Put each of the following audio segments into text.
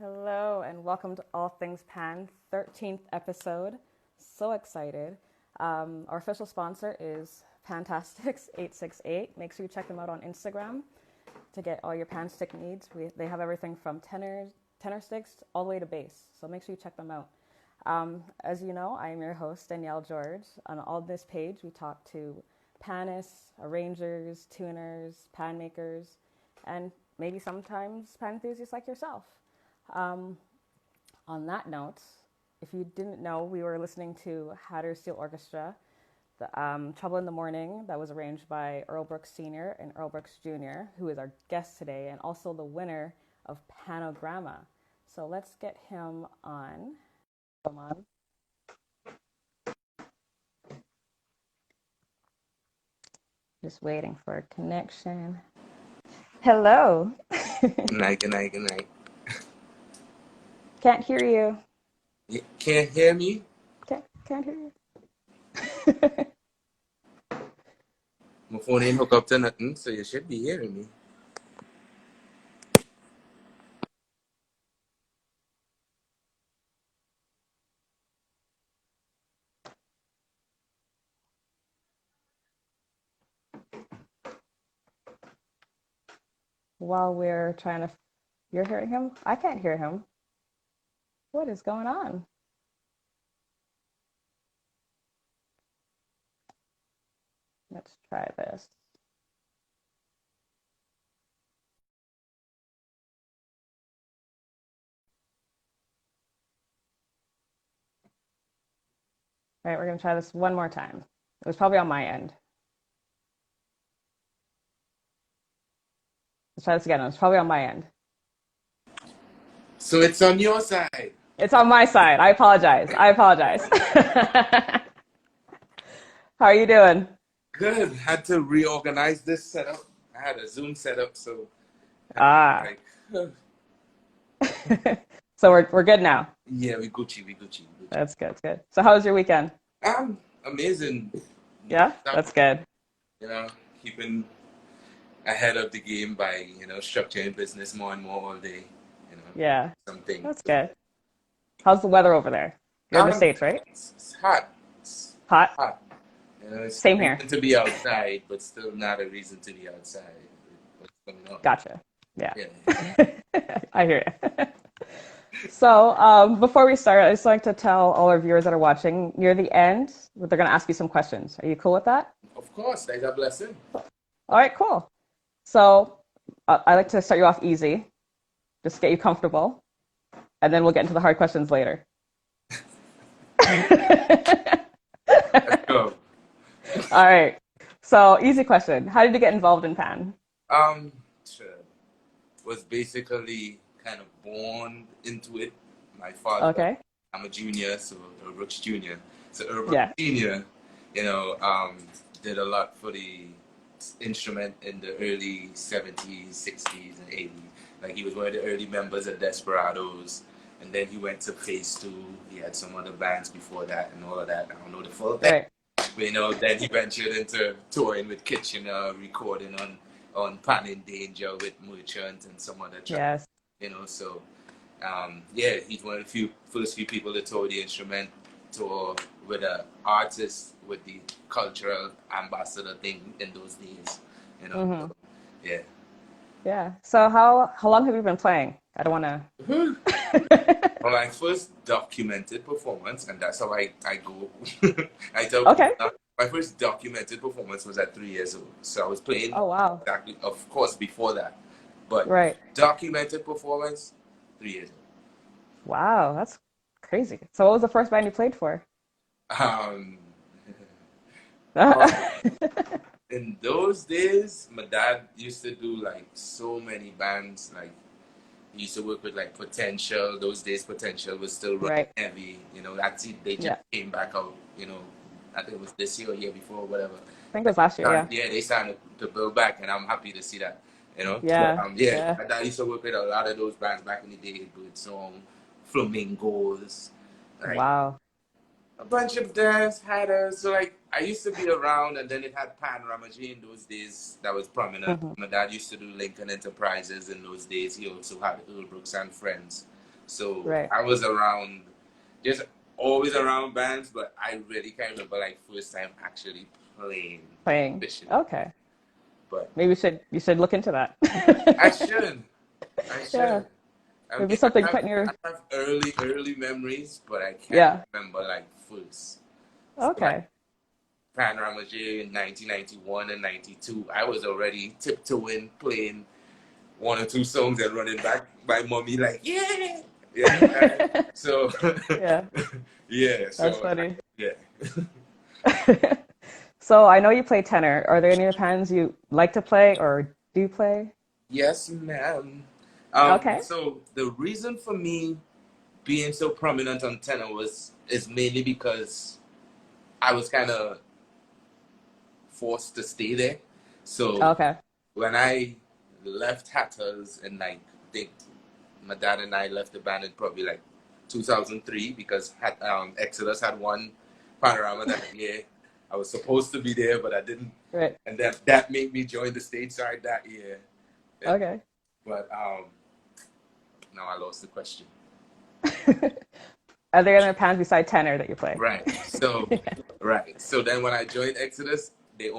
Hello and welcome to All Things Pan, 13th episode. So excited. Our official sponsor is Pantastics 868. Make sure you check them out on Instagram to get all your pan stick needs. They have everything from tenor sticks all the way to bass. So make sure you check them out. As you know, I am your host, Danielle George. On this page, we talk to panists, arrangers, tuners, pan makers, and maybe sometimes pan enthusiasts like yourself. On that note, if you didn't know, we were listening to Hatter Steel Orchestra, the Trouble in the Morning, that was arranged by Earl Brooks Sr. and Earl Brooks Jr., who is our guest today, and also the winner of Panogramma. So let's get him on. Come on. Just waiting for a connection. Hello. Good night. Can't hear you. You can't hear me? Can't hear you. My phone ain't hooked up to nothing, so you should be hearing me. While we're trying to... You're hearing him? I can't hear him. What is going on? Let's try this. All right, we're going to try this one more time. It was probably on my end. Let's try this again. It was probably on my end. So it's on your side. It's on my side. I apologize. How are you doing? Good. Had to reorganize this setup. I had a Zoom setup, so So we're good now. Yeah, we Gucci. That's good. So how was your weekend? Amazing. Yeah, that's good. Keeping ahead of the game by structuring business more and more all day. Yeah, something. That's good. How's the weather over there? You're in the States, right? It's hot. Hot. It's Same here. To be outside, but still not a reason to be outside. What's going on? Gotcha. Yeah. I hear you. So before we start, I just like to tell all our viewers that are watching, near the end, they're going to ask you some questions. Are you cool with that? Of course, that's a blessing. All right, cool. So I like to start you off easy, just get you comfortable, and then we'll get into the hard questions later. Let's go. All right. So easy question. How did you get involved in pan? Was basically kind of born into it. My father. Okay. I'm a junior, so Earl Brooks Jr. So Earl Brooks Sr. Did a lot for the instrument in the early 70s, 60s, and 80s. Like he was one of the early members of Desperados, and then he went to Phase 2. He had some other bands before that and all of that. I don't know the full thing. Right. But then he ventured into touring with Kitchener, recording on on Pan in Danger with Merchant and some other tracks, Yes. you know. So yeah, he's one of the first few people to tour the instrument tour with an artist with the cultural ambassador thing in those days, you know. Mm-hmm. So, yeah. Yeah. So how long have you been playing? I don't want to. Well, my first documented performance, and that's how I go. I tell Okay. people my first documented performance was at 3 years old. So I was playing, Oh, wow. exactly, of course, before that. But Right. documented performance, 3 years Wow, that's crazy. So what was the first band you played for? old. In those days, my dad used to do like so many bands. Like he used to work with like Potential. Those days, Potential was still running Right. heavy. You know, that's it. They just Yeah. came back out. You know, I think it was this year or year before, whatever. I think it was last year, yeah. Yeah, they started to build back, and I'm happy to see that. You know, but Yeah. yeah, Yeah. my dad used to work with a lot of those bands back in the day. Good Song, Flamingos, like Wow. a bunch of dance had us. So like I used to be around, and then it had Panorama G in those days that was prominent. Hmm. My dad used to do Lincoln Enterprises in those days. He also had Earl and Friends. So Right. I was around, just always around bands, but I really can't remember like first time actually playing Playing. officially. Okay. But Maybe you should look into that. I should, I Yeah. should. Maybe something put in I your. have early memories, but I can't Yeah. remember like first. So like Okay. Panorama J in 1991 and 92, I was already tiptoeing, playing one or two songs and running back by mommy like, yeah, yeah. So, Yeah. yeah, That's so, funny. yeah. So I know you play tenor. Are there any other bands you like to play or do play? Yes, ma'am. Okay. So the reason for me being so prominent on tenor is mainly because I was kind of forced to stay there. So Okay. when I left Hatters and like think my dad and I left the band in probably like 2003 because Exodus had won Panorama that year. I was supposed to be there, but I didn't, Right. and that made me join the stateside that year. And, Okay. but now I lost the question. Are there other bands beside tenor that you play? Right. So, right. So then when I joined Exodus, I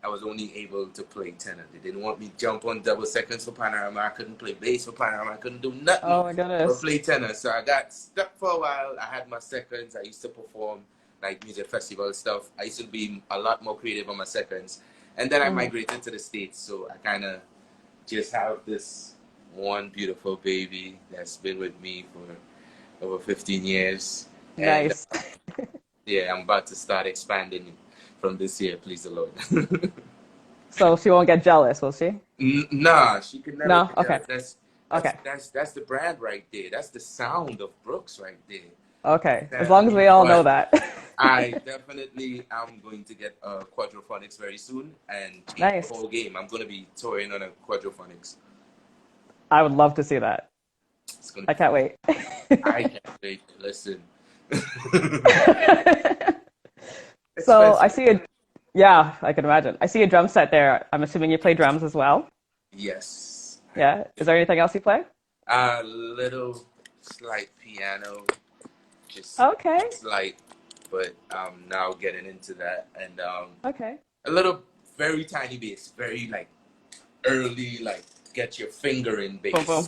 was only able to play tenor. They didn't want me to jump on double seconds for Panorama. I couldn't play bass for Panorama. I couldn't do nothing Oh my but goodness. play tenor. So I got stuck for a while. I had my seconds. I used to perform like music festival stuff. I used to be a lot more creative on my seconds. And then I Hmm. migrated to the States. So I kind of just have this one beautiful baby that's been with me for over 15 years. And Nice. yeah, I'm about to start expanding from this year, please the Lord. So she won't get jealous, will she? Nah, she can never No? get Okay. that. Okay. That's the brand right there. That's the sound of Brooks right there. Okay. As long as we all know But that. I definitely am going to get a quadrophonics very soon and change the Nice. whole game. I'm going to be touring on a quadrophonics. I would love to see that. It's going to I be can't wait. I can't wait. Listen. So I Expensive. see yeah, I can imagine. I see a drum set there. I'm assuming you play drums as well. Yes. Yeah. Is there anything else you play? A little slight piano, just Okay. slight, but I'm now getting into that, and Okay. a little very tiny bass, very like early, like get your finger in Boom, bass. boom.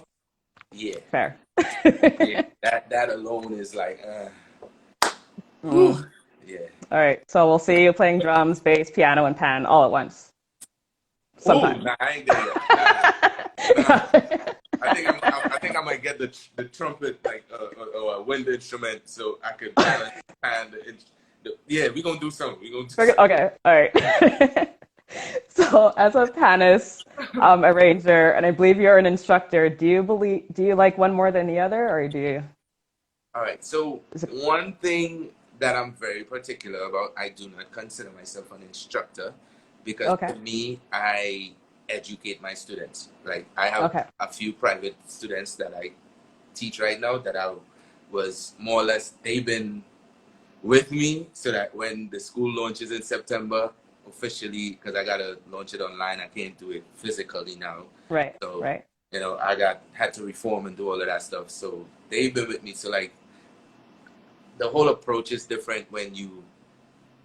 Yeah, Fair. yeah. That alone is like, whew, Mm. yeah. All right. So we'll see you playing drums, bass, piano, and pan all at once Oh, sometime. nah, I ain't there yet. Nah. I think I might get the trumpet like or a wind instrument so I could balance and yeah, we gonna do something. We gonna do something. Okay. All right. So as a panist, arranger, and I believe you're an instructor, do you like one more than the other, or do you? All right. So Is it one thing that I'm very particular about, I do not consider myself an instructor because okay? to me, I educate my students. Like I have Okay. a few private students that I teach right now that I was more or less they've been with me so that when the school launches in September, officially, because I gotta launch it online. I can't do it physically now. Right. So, Right. you know, had to reform and do all of that stuff. So they've been with me. So like the whole approach is different when you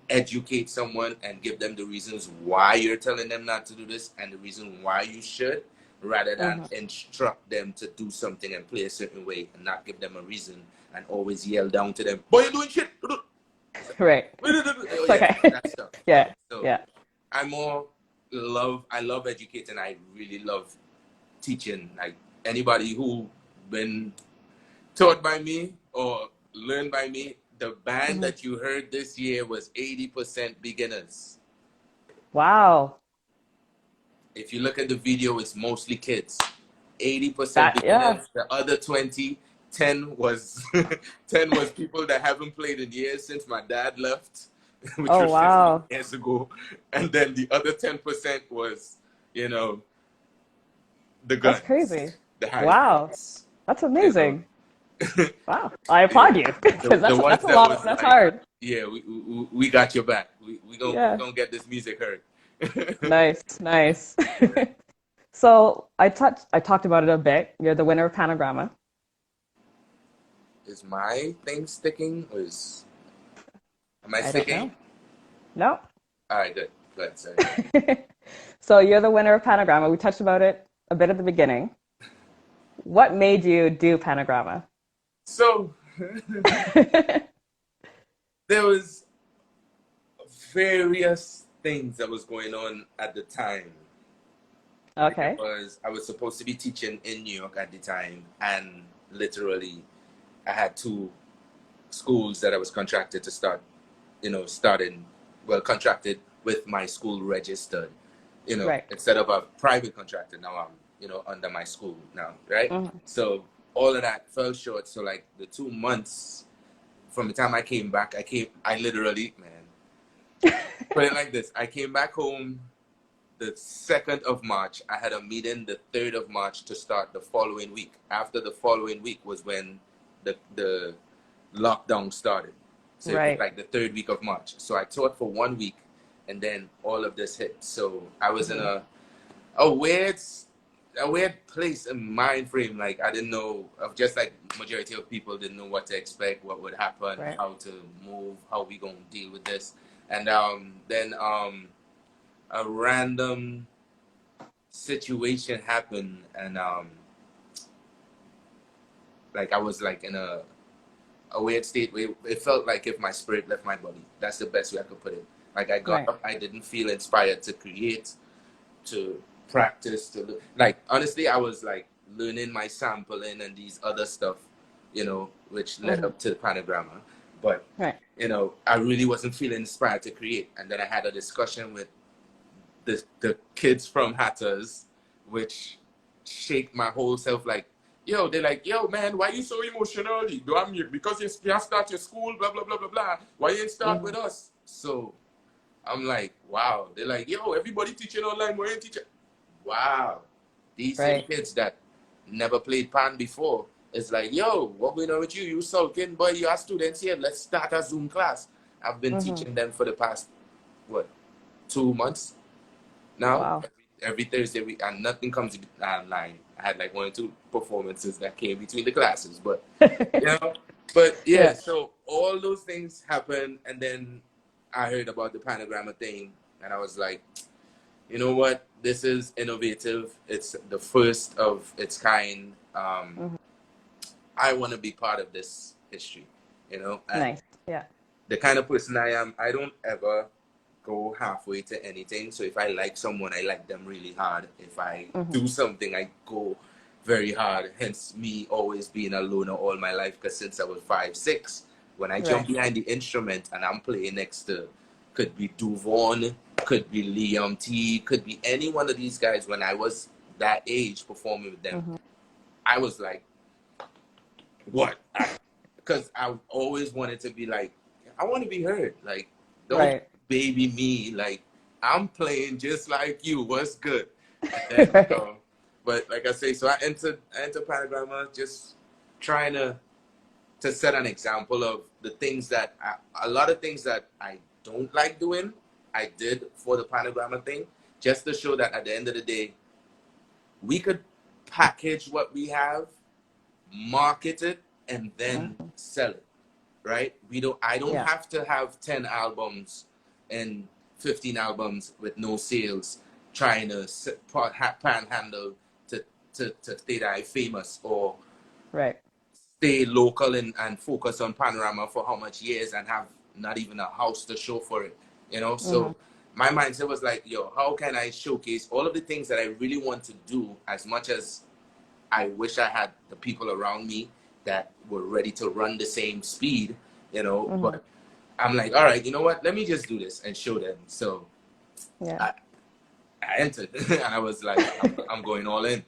educate someone and give them the reasons why you're telling them not to do this and the reason why you should, rather than instruct them to do something and play a certain way and not give them a reason and always yell down to them, boy, you're doing shit. Right. Oh, It's yeah, okay. that stuff. Yeah. So Yeah. I love educating. I really love teaching. Like anybody who been taught by me or learned by me, the band that you heard this year was 80% beginners. Wow. If you look at the video, it's mostly kids. 80% That, yeah. beginners. The other 20, 10 was 10 was people that haven't played in years since my dad left, which Oh, was 15 wow. years ago. And then the other 10% was, you know, the That's guns, crazy. the high Wow. guns, That's you know. amazing. Wow. I Yeah. applaud you because The ones that's a that lot. was That's like, hard. yeah, we got your back. We Yeah. gonna get this music heard. Nice. Nice. So I talked about it a bit. You're the winner of Panagrama. Is my thing sticking? Am I I don't sticking? know. No. All right, good. Good, sorry. So you're the winner of Panagrama. We touched about it a bit at the beginning. What made you do Panagrama? So there was various things that was going on at the time. Okay. I was supposed to be teaching in New York at the time, and literally I had two schools that I was contracted to start, contracted with my school registered, Right. instead of a private contractor. Now I'm, under my school now, right? So all of that fell short. So like the 2 months from the time I came back, I literally, man, put it like this. I came back home the 2nd of March. I had a meeting the 3rd of March to start the following week. After the following week was when the lockdown started. So it was Right. like the 3rd week of March. So I taught for 1 week and then all of this hit. So I was in a weird place in mind frame. Like I didn't know, of just like majority of people didn't know what to expect, what would happen, Right. how to move, how we gonna deal with this. And then a random situation happened, and like I was like in a weird state where it felt like if my spirit left my body. That's the best way I could put it. Like I got Right. up, I didn't feel inspired to create, to practice, like honestly I was like learning my sampling and these other stuff, which led up to the Panagrama. But Right. I really wasn't feeling inspired to create. And then I had a discussion with the kids from Hatters, which shake my whole self. Like, yo, they're like, yo, man, why you so emotional? Do I'm here because you have to start your school, blah blah blah blah blah. Why you ain't start with us? So I'm like, wow. They're like, yo, everybody teaching online. Why ain't teaching? Wow, these same Right. kids that never played pan before. It's like, yo, what going on with you? You sulking, boy. You are students here. Let's start a Zoom class. I've been teaching them for the past, what, 2 months now. Wow. Every Thursday week, and nothing comes online. I had like 1 or 2 performances that came between the classes, but yeah. Yeah. So all those things happened, and then I heard about the Panagrama thing, and I was like, you know what? This is innovative. It's the first of its kind. I want to be part of this history, And Nice. Yeah. the kind of person I am, I don't ever go halfway to anything. So if I like someone, I like them really hard. If I do something, I go very hard. Hence me always being a loner all my life, because since I was 5, 6, when I jump Right. behind the instrument and I'm playing next to, could be Duvon, could be Liam T, could be any one of these guys, when I was that age performing with them, I was like, what? Because I always wanted to be like, I want to be heard. Like, don't Right. baby me. Like, I'm playing just like you. What's good? And then, Right. but like I say, so I entered Panagrama just trying to set an example of the things that a lot of things that I don't like doing, I did for the Panorama thing, just to show that at the end of the day, we could package what we have, market it, and then sell it, right? I don't Yeah. have to have 10 albums and 15 albums with no sales trying to panhandle to stay that famous, or Right. stay local and focus on Panorama for how much years and have not even a house to show for it, you know? So my mindset was like, yo, how can I showcase all of the things that I really want to do, as much as I wish I had the people around me that were ready to run the same speed, you know? But I'm like, all right, you know what? Let me just do this and show them. So Yeah. I entered and I was like, I'm going all in.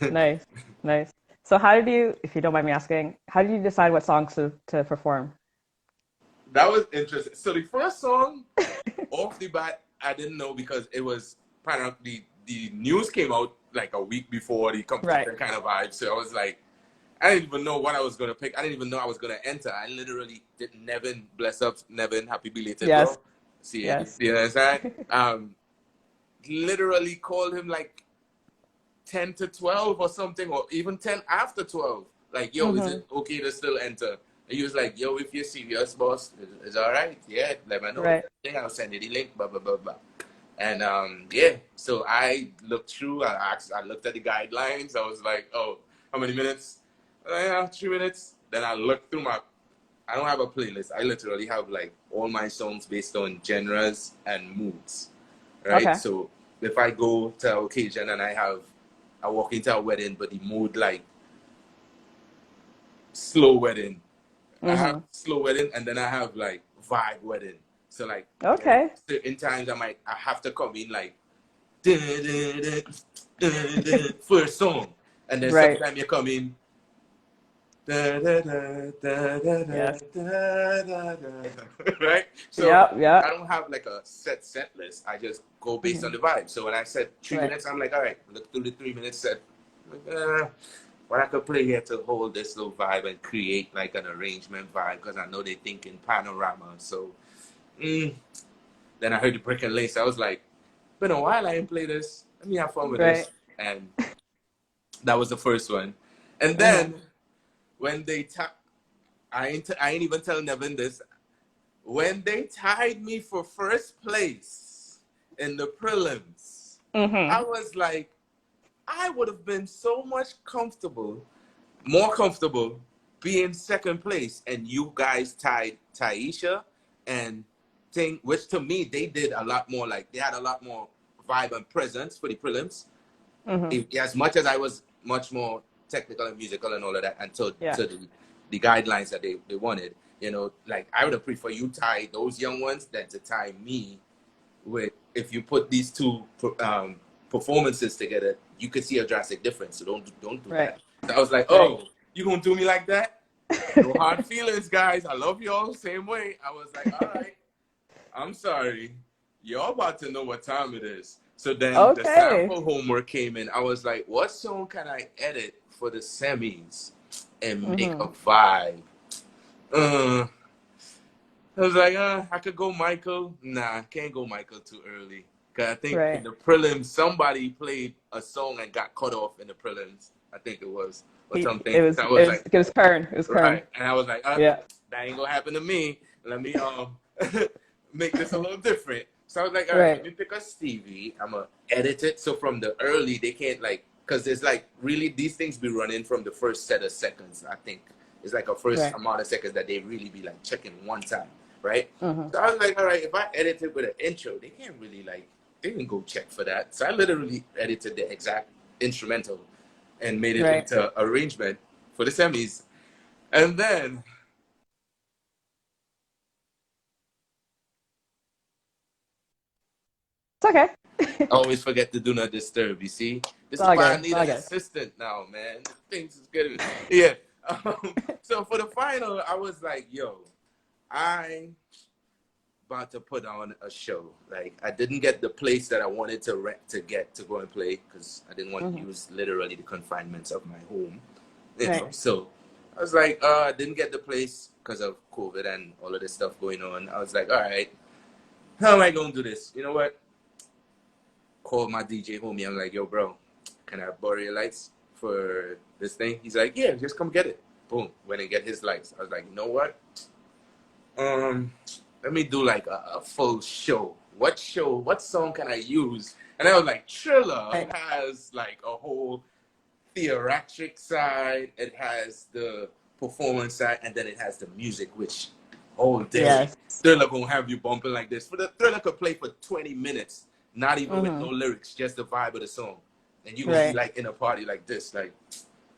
Nice. Nice. So how did you, if you don't mind me asking, how did you decide what songs to perform? That was interesting. So the first song, off the bat, I didn't know, because it was the news came out like a week before the competition kind of vibe. So I was like, I didn't even know what I was gonna pick. I didn't even know I was gonna enter. I literally did Nevin, bless up, Nevin, happy belated, Yes. bro. See, Yes. you understand? Literally called him like 10 to 12 or something, or even 10 after 12. Like, yo, is it okay to still enter? And he was like, yo, if you're serious, boss, it's all right. Yeah, let me know. Right. I'll send you the link, blah, blah, blah, blah. And yeah, so I looked through, I looked at the guidelines. I was like, oh, how many minutes? Yeah, 3 minutes. Then I looked through I don't have a playlist. I literally have like all my songs based on genres and moods, right? Okay. So if I go to an occasion and I walk into a wedding, but the mood like slow wedding, I have slow wedding, and then I have like vibe wedding. So like, Okay. certain times I have to come in like dun, dun, dun, dun, dun, first song, and then Right. sometimes you come in da, da, da, da, da, da, Yes. da, da, da. Right? So Yeah. I don't have like a set list. I just go based on the vibe. So when I said 3 minutes, I'm like, all right, look through the 3 minutes set. What I could play here to hold this little vibe and create like an arrangement vibe, because I know they think in Panorama. So then I heard the Brick and Lace. I was like, been a while I didn't play this. Let me have fun with this. And that was the first one. And then when they I ain't even tell Nevin this. When they tied me for first place in the prelims, I was like, I would have been so much more comfortable being second place, and you guys tied Taisha and Ting, which to me, they did a lot more, like they had a lot more vibe and presence for the prelims. As much as I was much more technical and musical and all of that, and to the guidelines that they wanted, you know, like I would have preferred you tie those young ones than to tie me with, if you put these two performances together, you could see a drastic difference. So don't do that. So I was like, oh, you gonna do me like that? No hard feelings, guys. I love y'all same way. I was like, all right, I'm sorry. Y'all about to know what time it is. So then the sample homework came in. I was like, what song can I edit for the semis and make a vibe? I was like, I could go Michael. Nah, can't go Michael too early. Because I think in the prelims, somebody played a song and got cut off in the prelims. I think it was. Or something. It was Kern. It was Kern. Right. And I was like, that ain't going to happen to me. Let me make this a little different. So I was like, all right, let me pick a Stevie. I'm going to edit it. So from the early, they can't like, because there's like really, these things be running from the first set of seconds, I think. It's like a first amount of seconds that they really be like checking one time, right? So I was like, all right, if I edit it with an intro, they can't really like, they can go check for that. So I literally edited the exact instrumental and made it into arrangement for the semis. And then it's okay. I always forget to do not disturb, you see? This is why I need an assistant now, man. Things is good. Yeah. So for the final, I was like, yo, I about to put on a show. Like, I didn't get the place that I wanted to get to go and play, because I didn't want to use literally the confinements of my home. You know? So I was like, I didn't get the place because of COVID and all of this stuff going on. I was like, all right, how am I going to do this? You know what? Called my DJ homie. I'm like, yo, bro, can I borrow your lights for this thing? He's like, yeah, just come get it. Boom. Went and get his lights. I was like, you know what? Let me do like a full show. What show? What song can I use? And I was like, Triller Right. has like a whole theatric side. It has the performance side, and then it has the music, which all day Yes. Thriller gonna have you bumping like this. For the Thriller could play for 20 minutes, not even with no lyrics, just the vibe of the song, and you gonna be Right. like in a party like this, like,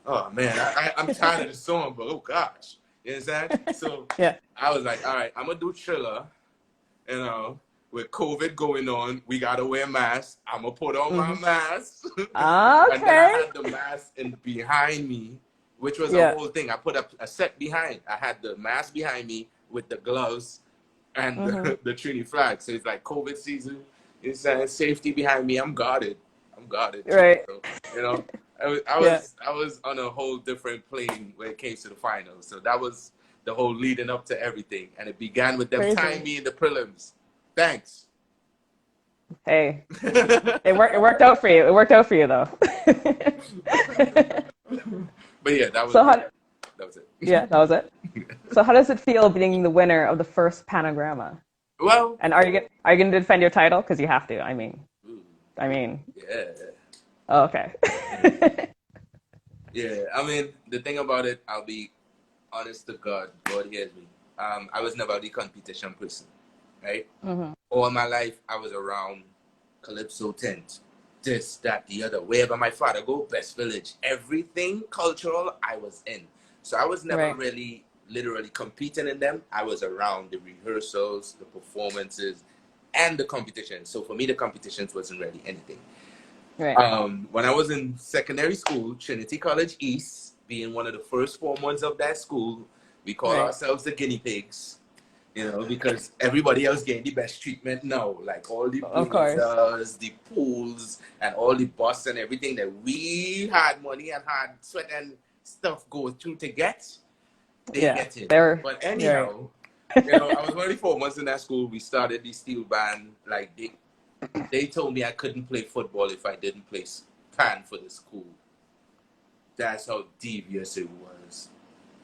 oh man, I'm tired of the song, but oh gosh, you understand? So Yeah. I was like, all right, I'm gonna do Thriller, you know. With COVID going on, we gotta wear masks. I'm gonna put on my mask, and then I Okay. had the mask in behind me, which was a Yeah. whole thing. I put up a set behind. I had the mask behind me with the gloves and the Trinity flag. So it's like COVID season. It's safety behind me. I'm guarded. I'm guarded. Right. So, you know, I Yeah. was on a whole different plane when it came to the finals. So that was the whole leading up to everything, and it began with them tying Crazy. me in the prelims. Thanks. Hey, it worked. It worked out for you. It worked out for you though. But yeah, that was So how? that was it. Yeah, that was it. So how does it feel being the winner of the first Panagrama? Well, And are you going to defend your title? Because you have to. I mean. I mean. yeah. Oh, okay. Yeah, I mean, the thing about it, I'll be honest to God, God hears me. I was never the competition person, right? All my life, I was around Calypso tent, this, that, the other. Wherever my father go, Best Village, everything cultural, I was in. So I was never Right. really literally competing in them. I was around the rehearsals, the performances, and the competition. So for me, the competitions wasn't really anything. Right. When I was in secondary school, Trinity College East, being one of the first 4 months of that school, we call Right. ourselves the guinea pigs, you know, because everybody else getting the best treatment now, like all the Of course. blazers, the pools, and all the bus and everything that we had money and had sweat and stuff go through to get, they Yeah. get it. They're But right. anyhow, you know, I was only 4 months in that school. We started the steel band, like they told me I couldn't play football if I didn't play pan for the school. That's how devious it was.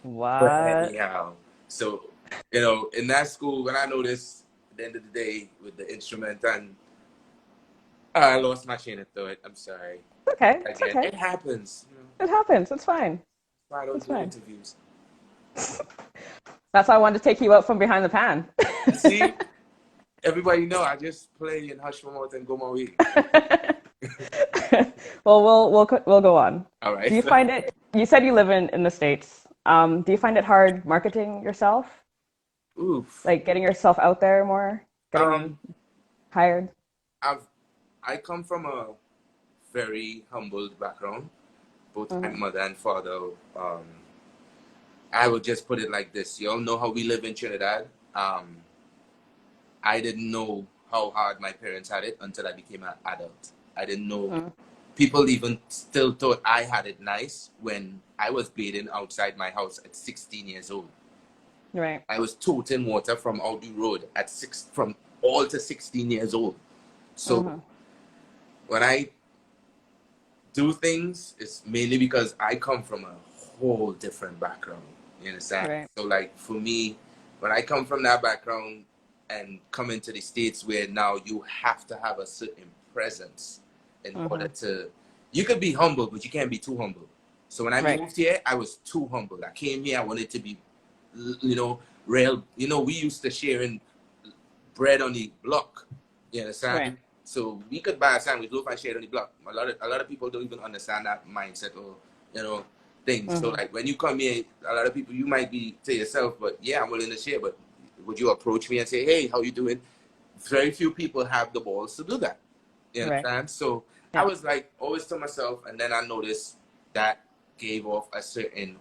But What? anyhow, so, you know, in that school, when I noticed at the end of the day with the instrument, and I lost my chain of thought. I'm sorry. Okay. It's Again, okay. it happens. You know, It happens. It's fine. I don't It's do fine. interviews. That's why I wanted to take you out from behind the pan. You see, everybody know I just play and hush my mouth and go my way. Well, we'll go on. All right. Do you find it? You said you live in the States. Do you find it hard marketing yourself? Oof. Like getting yourself out there more, getting Um, hired? I come from a very humbled background. Both my Hmm. mother and father. I would just put it like this. You all know how we live in Trinidad. I didn't know how hard my parents had it until I became an adult. I didn't know. People even still thought I had it nice when I was bathing outside my house at 16 years old. Right. I was toting water from Audi Road at from all to 16 years old. So when I do things, it's mainly because I come from a whole different background. You understand? Right. So like for me, when I come from that background and come into the States where now you have to have a certain presence in order to, you could be humble, but you can't be too humble. So when I Right. moved here, I was too humble. I came here, I wanted to be, you know, real. You know, we used to sharing bread on the block. You understand? Right. So we could buy a sandwich, loaf and share on the block. A lot of people don't even understand that mindset or, you know, things. So like when you come here, a lot of people, you might be to yourself, but yeah, I'm willing to share. But would you approach me and say, hey, how you doing? Very few people have the balls to do that. You Right. understand? So I Yeah. was like always to myself, and then I noticed that gave off a certain,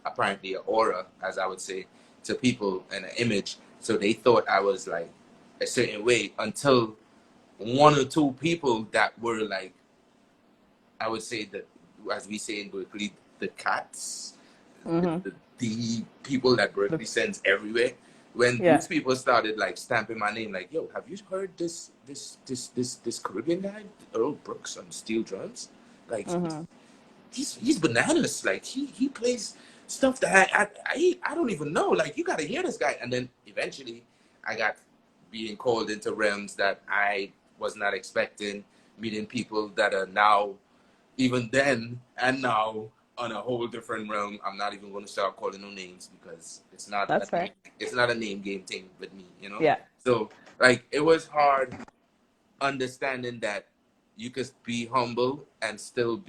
apparently an aura, as I would say, to people and an image. So they thought I was like a certain way until one or two people that were like, I would say that, as we say in Berkeley, the cats, the people that The, Berkeley sends everywhere, when Yeah. these people started like stamping my name, like, yo, have you heard this Caribbean guy, Earl Brooks on steel drums? Like, Mm-hmm. he's bananas. Like he plays stuff that I don't even know. Like, you got to hear this guy. And then eventually, I got being called into realms that I was not expecting, meeting people that are now, even then and now, on a whole different realm. I'm not even going to start calling no names because That's fair. it's not a name game thing with me, you know. Yeah. So like it was hard understanding that you could be humble and still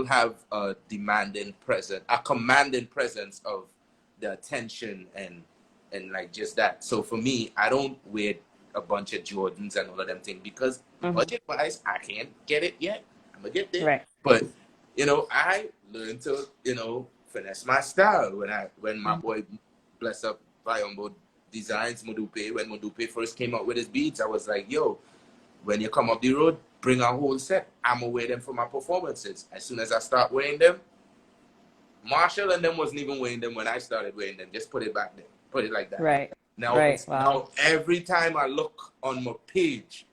have a demanding presence, a commanding presence of the attention and like just that. So for me, I don't wear a bunch of Jordans and all of them things because Mm-hmm. budget wise, I can't get it yet. I'm gonna get there, Right. but I learned to finesse my style when my Mm-hmm. boy bless up Biombo designs Modupe. When Modupe first came out with his beats, I was like, yo, when you come up the road, bring a whole set. I'm gonna wear them for my performances. As soon as I start wearing them, Marshall and them wasn't even wearing them when I started wearing them. Just put it back there. Put it like that. Right. Now Right. it's Wow. now every time I look on my page,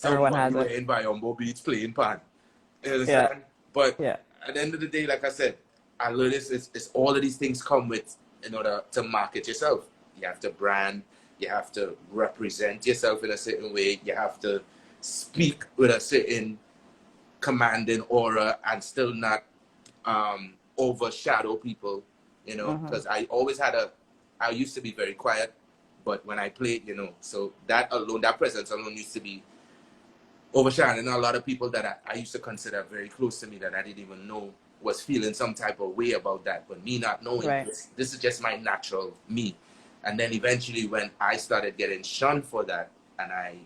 Everyone somebody has it. wearing Biombo beats playing pan. You Yeah. understand? But Yeah. at the end of the day, like I said, I learned this. It's all of these things come with in order to market yourself. You have to brand. You have to represent yourself in a certain way. You have to speak with a certain commanding aura and still not overshadow people. Mm-hmm. Because I used to be very quiet, but when I played, so that alone, that presence alone used to be overshadowing a lot of people that I used to consider very close to me that I didn't even know was feeling some type of way about that. But me not knowing, Right. this is just my natural me. And then eventually when I started getting shunned for that and I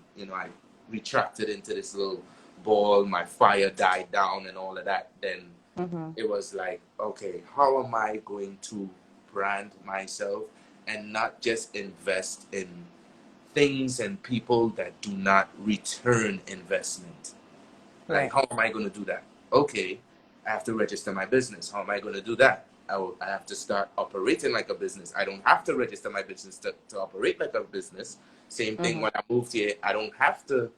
retracted into this little ball, my fire died down and all of that, then Mm-hmm. it was like, okay, how am I going to brand myself and not just invest in things and people that do not return investment? Like, Right. how am I going to do that? Okay, I have to register my business. How am I going to do that? I have to start operating like a business. I don't have to register my business to operate like a business. Same thing Mm-hmm. when I moved here. I don't have to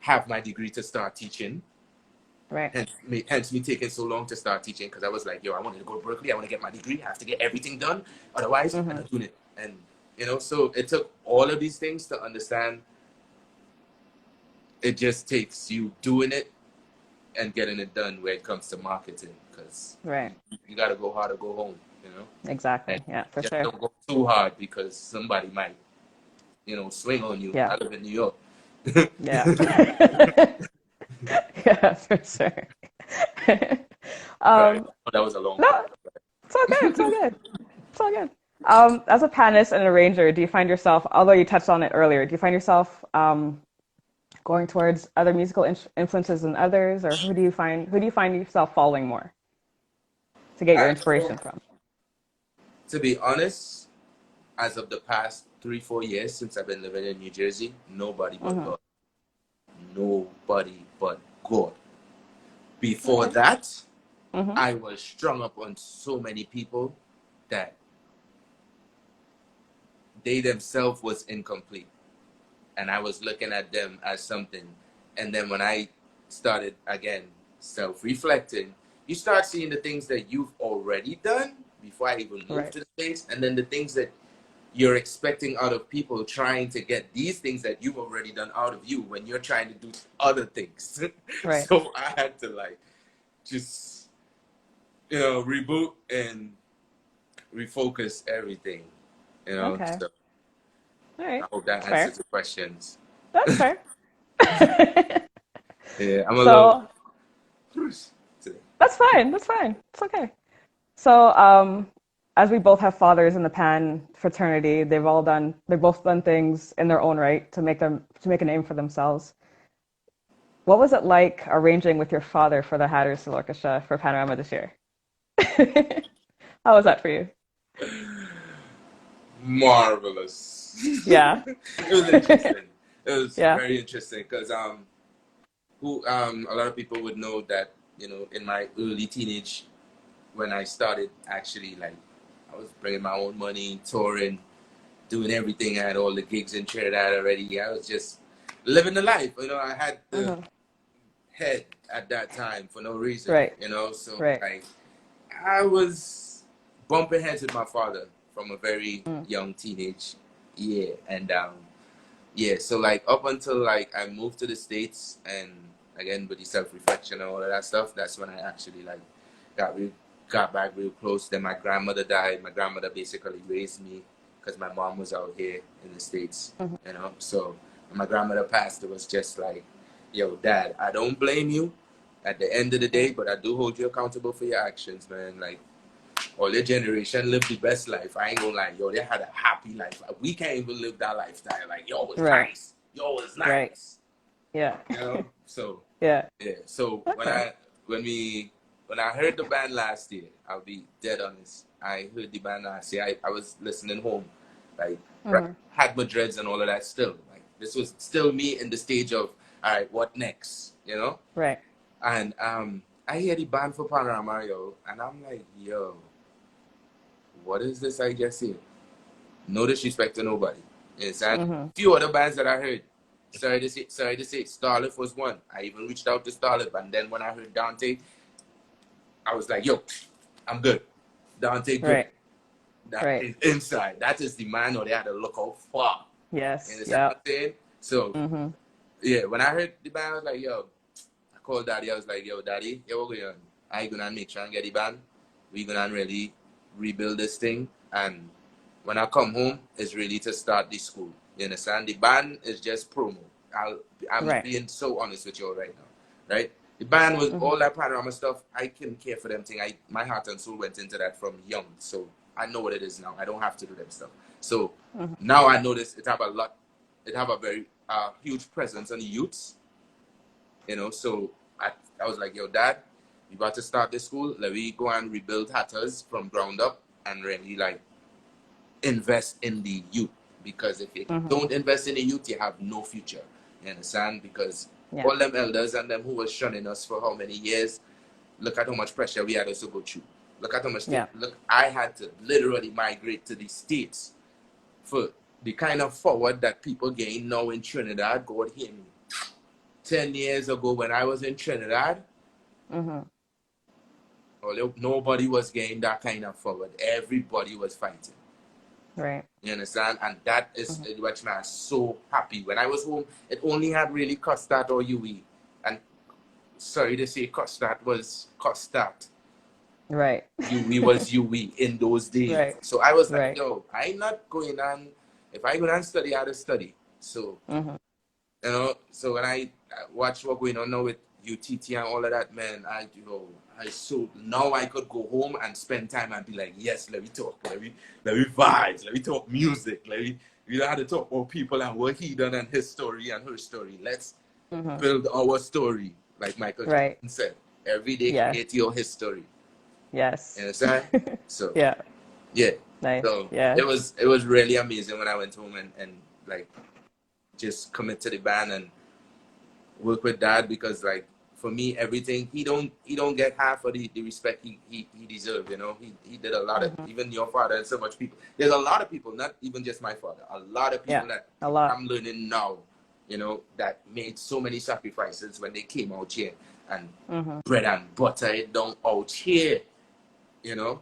have my degree to start teaching. Right. Hence me taking so long to start teaching because I was like, yo, I wanted to go to Berkeley. I want to get my degree. I have to get everything done. Otherwise, I'm Mm-hmm. not doing it. And, so it took all of these things to understand. It just takes you doing it and getting it done when it comes to marketing because Right. you got to go hard or go home. And Exactly. Yeah, for just sure. don't go too hard because somebody might, swing on you. Yeah. I live in New York. Yeah. Yeah, for sure. Right. um, Oh, that was a long no, it's all good. It's all good. It's all good. As a pianist and arranger, do you find yourself, although you touched on it earlier, do you find yourself going towards other musical influences than others, or who do you find yourself following more to get your I inspiration know, from? to be honest, as of the past 3-4 years since I've been living in New Jersey, nobody but Mm-hmm. God. Nobody but God. Before Okay. that, Mm-hmm. I was strung up on so many people that they themselves was incomplete. And I was looking at them as something. And then when I started again self-reflecting, you start seeing the things that you've already done before I even moved Right. to the States, and then the things that you're expecting out of people trying to get these things that you've already done out of you when you're trying to do other things. Right. So I had to like just reboot and refocus everything. Okay. So All I right. hope that That's answers fair. the questions. That's fair. Yeah, I'm a little So today. that's fine. That's fine. It's okay. So, as we both have fathers in the Pan fraternity, they've both done things in their own right to make a name for themselves. What was it like arranging with your father for the Hatters Steel Orchestra for Panorama this year? How was that for you? Marvelous. Yeah. It was interesting. It was Yeah. very interesting because who a lot of people would know that in my early teenage when I started actually like I was bringing my own money, touring, doing everything. I had all the gigs in Trinidad already. I was just living the life. You know, I had the head at that time for no reason. Right. You know, so Right. like I was bumping heads with my father from a very young teenage year, and yeah, so like up until like I moved to the States, and again with the self-reflection and all of that stuff, that's when I actually like got back real close. Then my grandmother died. My grandmother basically raised me because my mom was out here in the States, you know. So when my grandmother passed, it was just like, yo, Dad, I don't blame you at the end of the day, but I do hold you accountable for your actions, man. Like, all your generation lived the best life. I ain't gonna lie, yo, they had a happy life. Like, we can't even live that lifestyle. Like, yo, it's Right. nice. Yo, it's nice. Right. Yeah. You know? So Yeah. yeah. So Okay. when I heard the band last year, I'll be dead honest. I heard the band last year. I was listening home, like had my dreads and all of that still. Like this was still me in the stage of, all right, what next? You know? Right. And I hear the band for Panorama, yo, and I'm like, yo, what is this I just hear? No disrespect to nobody. Yes, and few other bands that I heard. Sorry to say, Starlift was one. I even reached out to Starlift, and then when I heard Dante, I was like, yo, I'm good. Dante good. Right. That is inside. That is the man or they had to look out for. Yes. You understand what I'm saying? So yeah, when I heard the band, I was like, yo, I called Daddy. I was like, yo, Daddy, yo, what going on? I gonna make sure and get the band. We gonna really rebuild this thing, and when I come home, it's really to start the school. You understand? The band is just promo. I'm being so honest with you right now, right? The band was all that Panorama stuff. I couldn't care for them thing. My heart and soul went into that from young, so I know what it is now. I don't have to do them stuff. So now I notice it have a lot. It have a very huge presence on the youths. You know, so I was like, yo, Dad, we about to start this school. Let me go and rebuild Hatters from ground up and really like invest in the youth, because if you don't invest in the youth, you have no future. You understand? Because all them elders and them who was shunning us for how many years, look at how much pressure we had to go through. Look at how much look, I had to literally migrate to the States for the kind of forward that people gain now in Trinidad. God hear me. 10 years ago when I was in Trinidad, nobody was getting that kind of forward. Everybody was fighting. Right. You understand? And that is what made me so happy. When I was home, it only had really Custard or UE. And sorry to say, Custard was Custard. Right. UE was UE in those days. Right. So I was like, yo, I'm not going on. If I go and study, I had to study. So, you know, so when I watch what's going on now with UTT and all of that, man, so now I could go home and spend time and be like, yes, let me talk, let me vibes, let me talk music, we don't have to talk about people and what he done and his story and her story. Let's build our story, like Michael Jackson said. Every day create your history. Yes. You understand? So yeah. Nice. So yeah. it was really amazing when I went home and like just commit to the band and work with Dad, because like for me everything he don't get half of the respect he deserves. You know, he did a lot of, even your father and so much people. There's a lot of people, not even just my father, a lot of people that I'm learning now, you know, that made so many sacrifices when they came out here and bread and butter it down out here, you know,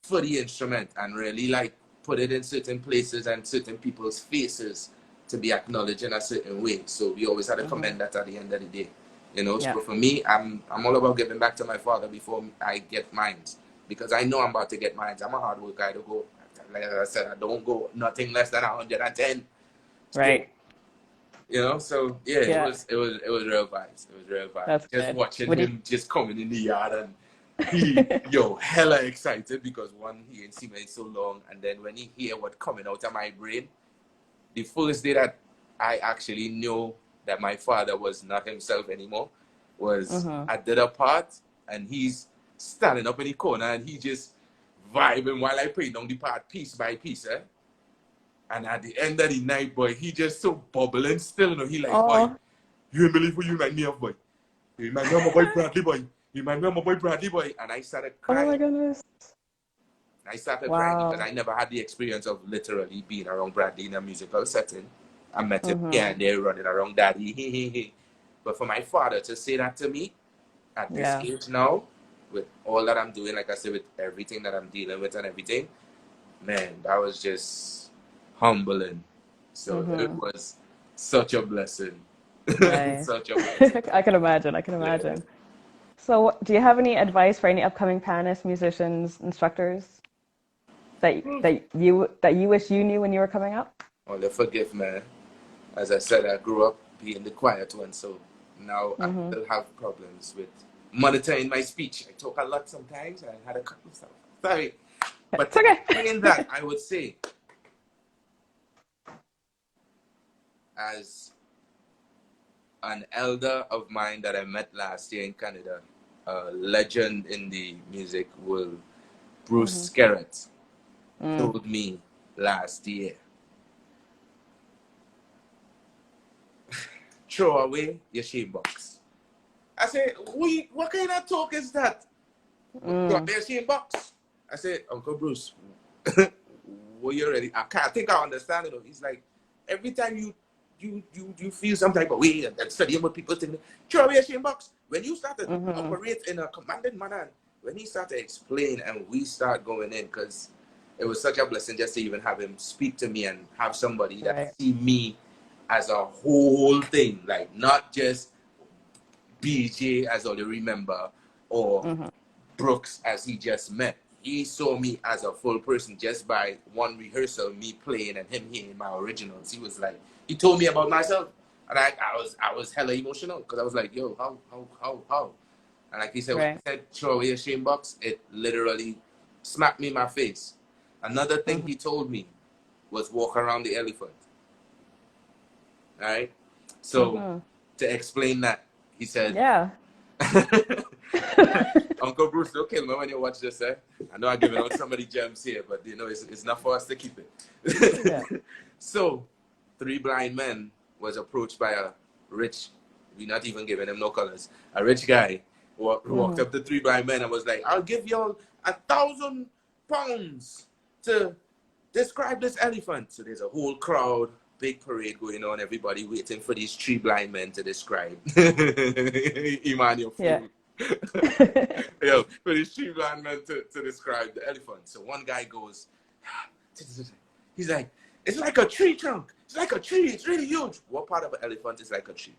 for the instrument, and really like put it in certain places and certain people's faces to be acknowledged in a certain way. So we always had to commend that at the end of the day. You know, so for me, I'm all about giving back to my father before I get mine, because I know I'm about to get mine. I'm a hard worker. I don't go, like I said, I don't go nothing less than 110. Right. So, you know, so it was real vibes. It was real vibes. That's just good. watching him just coming in the yard, and he hella excited, because one, he ain't seen me in so long, and then when he hear what coming out of my brain, the first day that I actually knew that my father was not himself anymore was I did a part, and he's standing up in the corner and he just vibing while I play down the part piece by piece, and at the end of the night, boy, he just so bubbling still, you know, he like, boy, you ain't believe what you remind me of, boy. You remind me of my boy Bradley, boy. You remind me of my boy Bradley, boy. And I started crying. Oh my goodness. I started crying because Wow. I never had the experience of literally being around Bradley in a musical setting. I met him here Mm-hmm. and there running around daddy. But for my father to say that to me at this Yeah. age now, with all that I'm doing, like I said, with everything that I'm dealing with and everything, man, that was just humbling. So it Mm-hmm. was such a blessing. Nice. Such a blessing. I can imagine. I can Yeah. imagine. So, do you have any advice for any upcoming pianists, musicians, instructors that you wish you knew when you were coming up? Only forgive me. As I said, I grew up being the quiet one, so now I Mm-hmm. still have problems with monitoring my speech. I talk a lot sometimes. I had a couple of stuff. Sorry. But It's to okay. explain that, I would say, as an elder of mine that I met last year in Canada, a legend in the music world, Mm-hmm. Bruce Skerrett, Mm. told me last year, throw away your shame box. I said, what kind of talk is that? Throw away Mm. your shame box. I said, Uncle Bruce, what you ready? I think I understand it. He's like, every time you feel some type of way and studying what people think, throw away your shame box. When you start to Mm-hmm. operate in a commanding manner, when he started to explain and we start going in, because it was such a blessing just to even have him speak to me and have somebody that Right. see me as a whole thing, like not just BJ as all you remember or Mm-hmm. Brooks as he just met. He saw me as a full person just by one rehearsal, me playing and him hearing my originals. He was like, he told me about myself, and I was hella emotional because I was like, yo, how? And like he said, when Right. he said throw away your shame box, it literally smacked me in my face. Another thing Mm-hmm. he told me was walk around the elephant. All right. So Mm-hmm. to explain that, he said, Yeah. Uncle Bruce, don't kill me when you watch this, eh? I know I'm giving out some of the gems here, but you know, it's not for us to keep Yeah. it. So, three blind men was approached by a rich, we're not even giving him no colors, a rich guy who walked Mm-hmm. up to three blind men and was like, I'll give y'all £1,000 to describe this elephant. So there's a whole crowd, big parade going on, everybody waiting for these three blind men to describe. Emmanuel Yeah. fool. Yo, for these three blind men to describe the elephant. So one guy goes, he's like, it's like a tree trunk. It's like a tree. It's really huge. What part of an elephant is like a tree?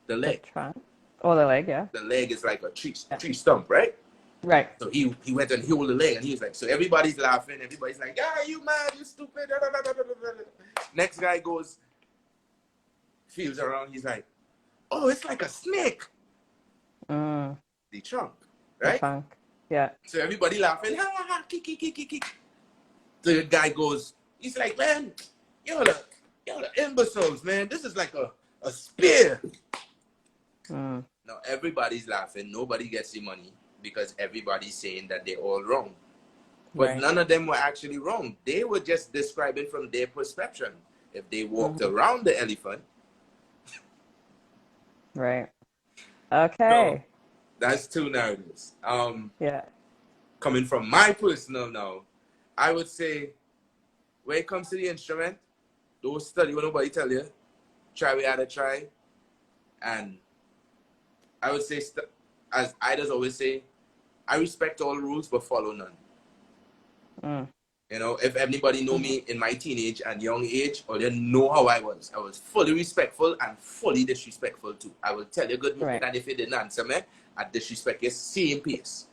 The The leg. trunk. Oh, the leg. Yeah. The leg is like a tree Yeah. stump, right? Right. So he went and held the leg and he was like, so everybody's laughing. Everybody's like, yeah, you mad, you stupid. Next guy goes, feels around. He's like, oh, it's like a snake. Mm. The trunk, The right? trunk. Yeah. So everybody laughing. Ha, ha, ha, kick, kick, kick, kick, kick. The guy goes, he's like, man, y'all are imbeciles, man. This is like a spear. Mm. Now everybody's laughing. Nobody gets the money because everybody's saying that they're all wrong. But Right. none of them were actually wrong. They were just describing from their perception. If they walked Mm-hmm. around the elephant, Right. so Okay. that's two narratives. Yeah. Coming from my personal now, I would say when it comes to the instrument, don't study what nobody tell you. Try what you had to try. And I would say, as Ida's always say, I respect all rules but follow none. Mm. You know, if anybody know Mm-hmm. me in my teenage and young age, or they know how I was fully respectful and fully disrespectful too. I will tell you good morning, Right. and if you didn't answer me, I disrespect you same pace.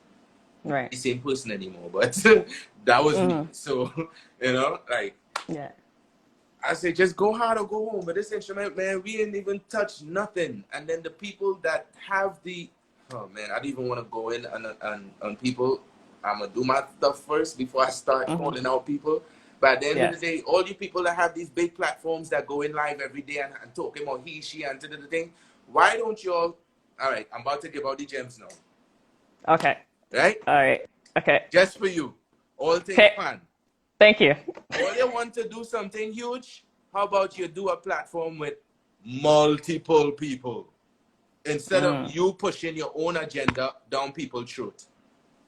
Not Right. the same person anymore, but that was me. Mm-hmm. So, you know, like, Yeah. I say just go hard or go home. But this instrument, man, we didn't even touch nothing. And then the people that have the, oh man, I don't even want to go in on people. I'm gonna do my stuff first before I start Mm-hmm. calling out people. But at the end of the Yes. day, all you people that have these big platforms that go in live every day and talking about he, she, and the thing, why don't you all right, I'm about to give out the gems now. Okay. Right? All right. Okay. Just for you. All things Okay. fun. Thank you. All you want to do something huge, how about you do a platform with multiple people instead of Mm. you pushing your own agenda down people's throat?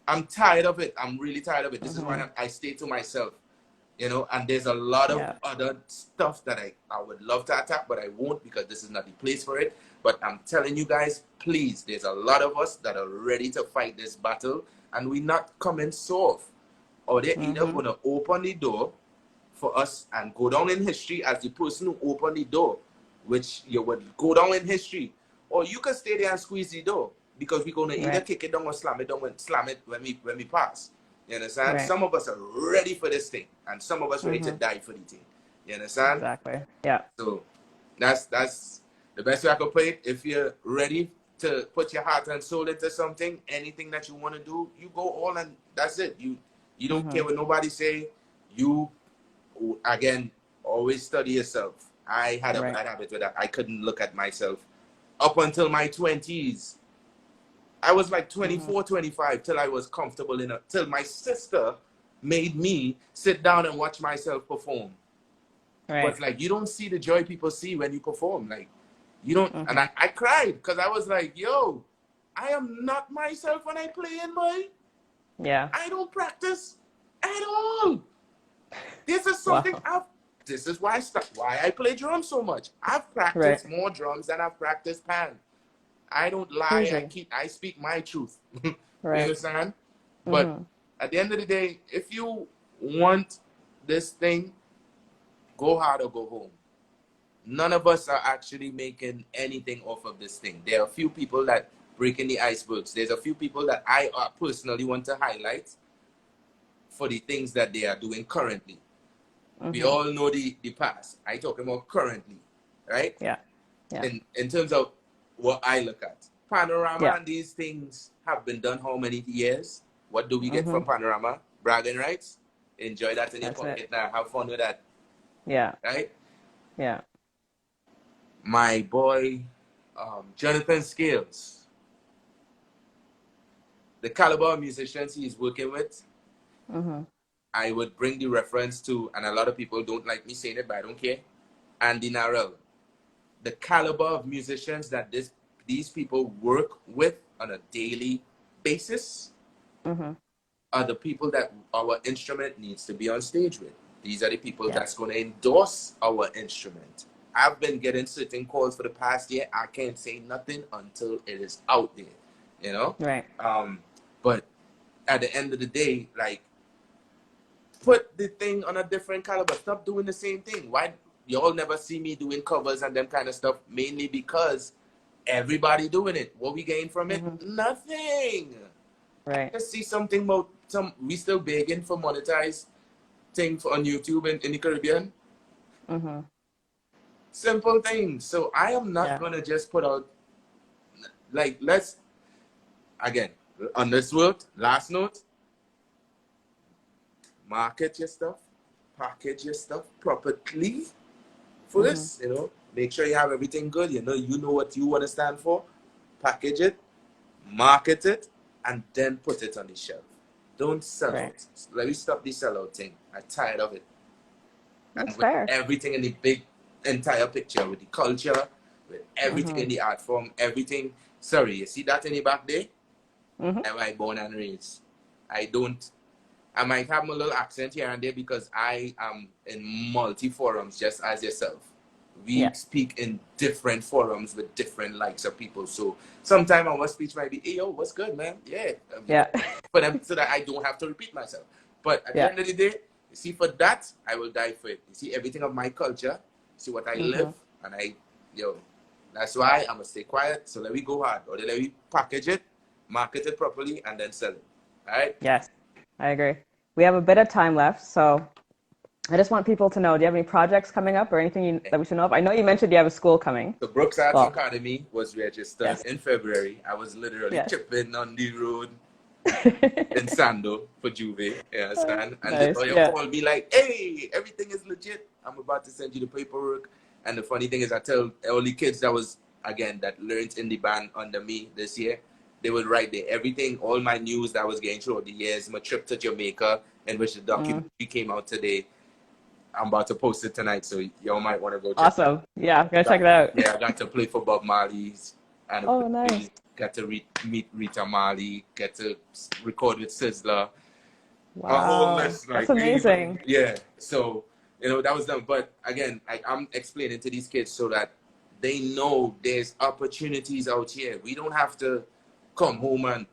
I'm tired of it. I'm really tired of it. This is why I stay to myself, you know, and there's a lot of other stuff that I would love to attack, but I won't because this is not the place for it. But I'm telling you guys, please, there's a lot of us that are ready to fight this battle, and we're not coming soft. Or they're either going to open the door for us and go down in history as the person who opened the door, which you would go down in history, or you can stay there and squeeze the door because we're going to either kick it down or slam it down and slam it when we pass. You understand? Some of us are ready for this thing, and some of us ready to die for the thing. You understand? Exactly. Yeah. So that's the best way I could put it. If you're ready to put your heart and soul into something, anything that you want to do, you go all, and that's it. You don't care what nobody say. You, again, always study yourself. I had a bad habit with that. I couldn't look at myself up until my 20s. I was like 24, 25 till I was comfortable enough, till my sister made me sit down and watch myself perform. But it's like, you don't see the joy people see when you perform. Like, you don't, and I cried because I was like, yo, I am not myself when I play in my, I don't practice at all. This is something this is why I play drums so much. I've practiced more drums than I've practiced pan. I don't lie. I speak my truth. You understand? But at the end of the day, if you want this thing, go hard or go home. None of us are actually making anything off of this thing. There are a few people that breaking the icebergs. There's a few people that I personally want to highlight for the things that they are doing currently. We all know the past. I talk about currently, right? Yeah. In terms of what I look at. Panorama and these things have been done how many years? What do we get from Panorama? Bragging rights? Enjoy that in your pocket now. Have fun with that. Yeah. Right? Yeah. My boy, Jonathan Scales. The caliber of musicians he's working with, I would bring the reference to, and a lot of people don't like me saying it, but I don't care, Andy Narell. The caliber of musicians that these people work with on a daily basis are the people that our instrument needs to be on stage with. These are the people that's going to endorse our instrument. I've been getting certain calls for the past year. I can't say nothing until it is out there, you know? Right. But at the end of the day, like, put the thing on a different caliber. Stop doing the same thing. Why y'all never see me doing covers and them kind of stuff? Mainly because everybody doing it. What we gain from it? Nothing. Right. Just see something about we still begging for monetized thing on YouTube in the Caribbean. Simple things. So I am not gonna just put out, like, let's, again, on this last note, market your stuff, package your stuff properly for this, you know. Make sure you have everything good, you know what you want to stand for. Package it, market it, and then put it on the shelf. Don't sell it. Let me stop the sellout thing. I'm tired of it. That's and with fair. everything in the big entire picture, with the culture, with everything in the art form, everything. Sorry, you see that in the back there? Am I born and raised? I might have my little accent here and there because I am in multi forums just as yourself. We speak in different forums with different likes of people. So sometimes our speech might be, hey, yo, what's good, man? For them, so that I don't have to repeat myself. But at the end of the day, you see, for that, I will die for it. You see, everything of my culture, see what I live, and that's why I'm going to stay quiet. So let me go hard. Or let me package it, market it properly, and then sell it. All right? Yes, I agree. We have a bit of time left, so I just want people to know, do you have any projects coming up or anything that we should know of? I know you mentioned you have a school coming. The Brooks Arts Academy was registered in February. I was literally chipping on the road in Sando for Juve. And the lawyer called me like, hey, everything is legit. I'm about to send you the paperwork. And the funny thing is, I tell all the kids that learned in the band under me this year, they would write there everything, all my news that I was getting throughout the years, my trip to Jamaica, in which the documentary came out today. I'm about to post it tonight, so y'all might want to go check it out. Awesome. Yeah, I'm going to check it out. Yeah, I got to play for Bob Marley's and Oh, nice. get to meet Rita Marley, get to record with Sizzler, a whole Wow. list, That's like amazing. yeah. So that was done. But again, I'm explaining to these kids so that they know there's opportunities out here. We don't have to come home and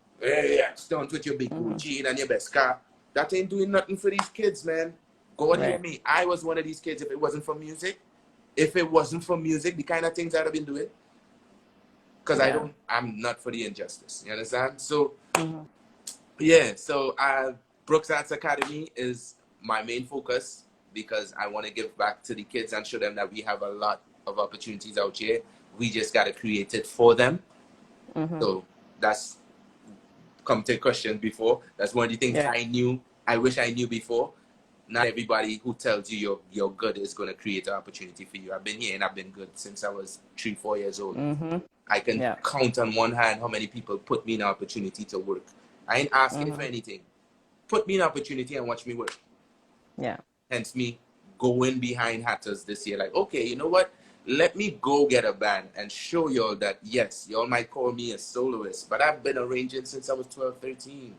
stunt with your big Gucci and your best car. That ain't doing nothing for these kids, man. God hear Right. me. I was one of these kids. If it wasn't for music, the kind of things I'd have been doing, because Yeah. I'm not for the injustice. You understand? So Hmm. yeah, so Brooks Arts Academy is my main focus because I want to give back to the kids and show them that we have a lot of opportunities out here. We just got to create it for them. Hmm. So that's come to question before. That's one of the things Yeah. I wish I knew before. Not everybody who tells you you're good is going to create an opportunity for you. I've been here and I've been good since I was 3, 4 years old. Hmm. I can Yeah. count on one hand how many people put me in an opportunity to work. I ain't asking for Hmm. anything. Put me in an opportunity and watch me work. Yeah. Hence me going behind Hatters this year. Like, okay, you know what? Let me go get a band and show y'all that, yes, y'all might call me a soloist, but I've been arranging since I was 12, 13.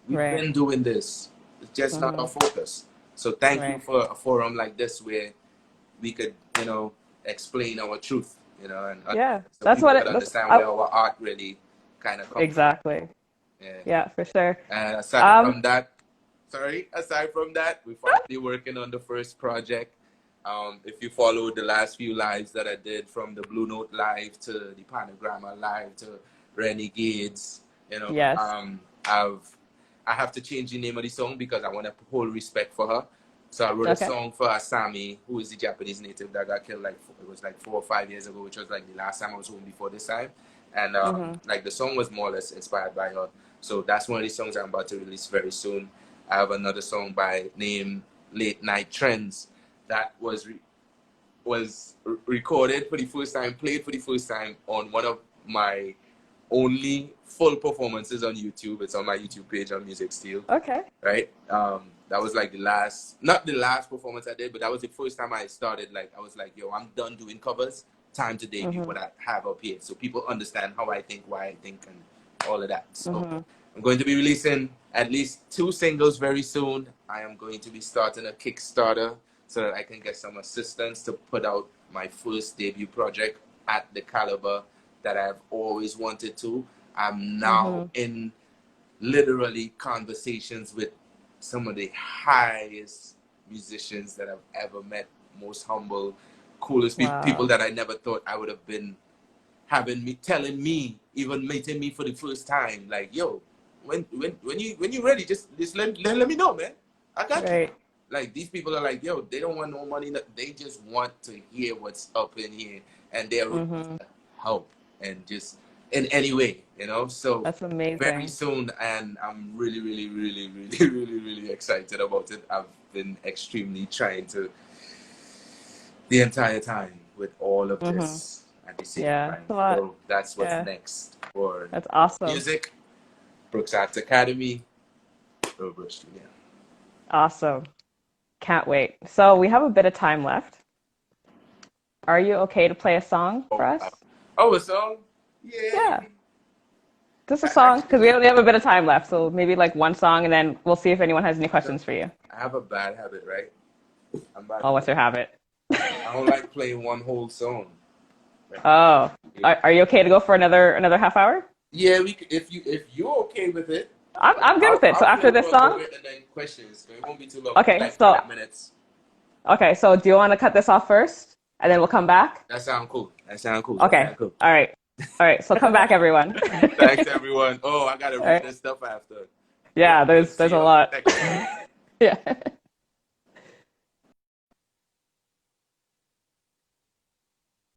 We've Right. been doing this. It's just not Hmm. our focus. So thank you Right. for a forum like this where we could, explain our truth, and Yeah. so That's people what could understand where our art really kind of comes from. exactly. Yeah. Yeah, for sure. And Um, aside from that, we're finally working on the first project. If you followed the last few lives that I did, from the Blue Note live to the Panagramma live to Renegades, yes. I have to change the name of the song because I want to hold respect for her. So I wrote a Okay. song for Asami, who is the Japanese native that got killed it was like 4 or 5 years ago, which was like the last time I was home before this time. And Hmm. like the song was more or less inspired by her. So that's one of the songs I'm about to release very soon. I have another song by name Late Night Trends that was recorded for the first time, played for the first time on one of my only full performances on YouTube. It's on my YouTube page on Music Steel, Okay. right? That was like not the last performance I did, but that was the first time I started. Like, I was like, yo, I'm done doing covers. Time to debut Hmm. what I have up here, so people understand how I think, why I think, and all of that. So Hmm. I'm going to be releasing at least 2 singles very soon. I am going to be starting a Kickstarter so that I can get some assistance to put out my first debut project at the caliber that I've always wanted to. I'm now Hmm. in literally conversations with some of the highest musicians that I've ever met, most humble, coolest people Wow. that I never thought I would have been having me telling me, even meeting me for the first time, like, yo, when you ready, just let me know, man. I got you. Right. Like, these people are like, yo, they don't want no money. They just want to hear what's up in here, and they're ready Hmm. to help and just in any way, So That's very amazing. soon, and I'm really, really, really, really, really, really excited about it. I've been extremely trying to the entire time with all of Hmm. this at the same Yeah. time. It's a lot. So that's what's Yeah. next for That's awesome. music, Brooks Arts Academy, Earl. Yeah. Awesome. Can't wait. So we have a bit of time left. Are you okay to play a song Oh, for us? oh, a song? Yeah. Yeah. Just a song, because we Actually, only have a bit of time left. So maybe like one song, and then we'll see if anyone has any questions for you. I have a bad habit, right? I'm bad. Oh, what's your habit? I don't like playing one whole song. Oh, are you okay to go for another half hour? Yeah, if you're okay with it, I'm good with it. I'll So play after this for a song, bit and then questions. So it won't be too long. okay. Like So 5 minutes. okay. So do you want to cut this off first, and then we'll come back? That sound cool. That sound cool. That Okay. sound cool. All right. All right. So come back, everyone. Thanks, everyone. Oh, I gotta All read right. this stuff after. Well, Yeah. we'll There's see a y'all lot. next time. Yeah.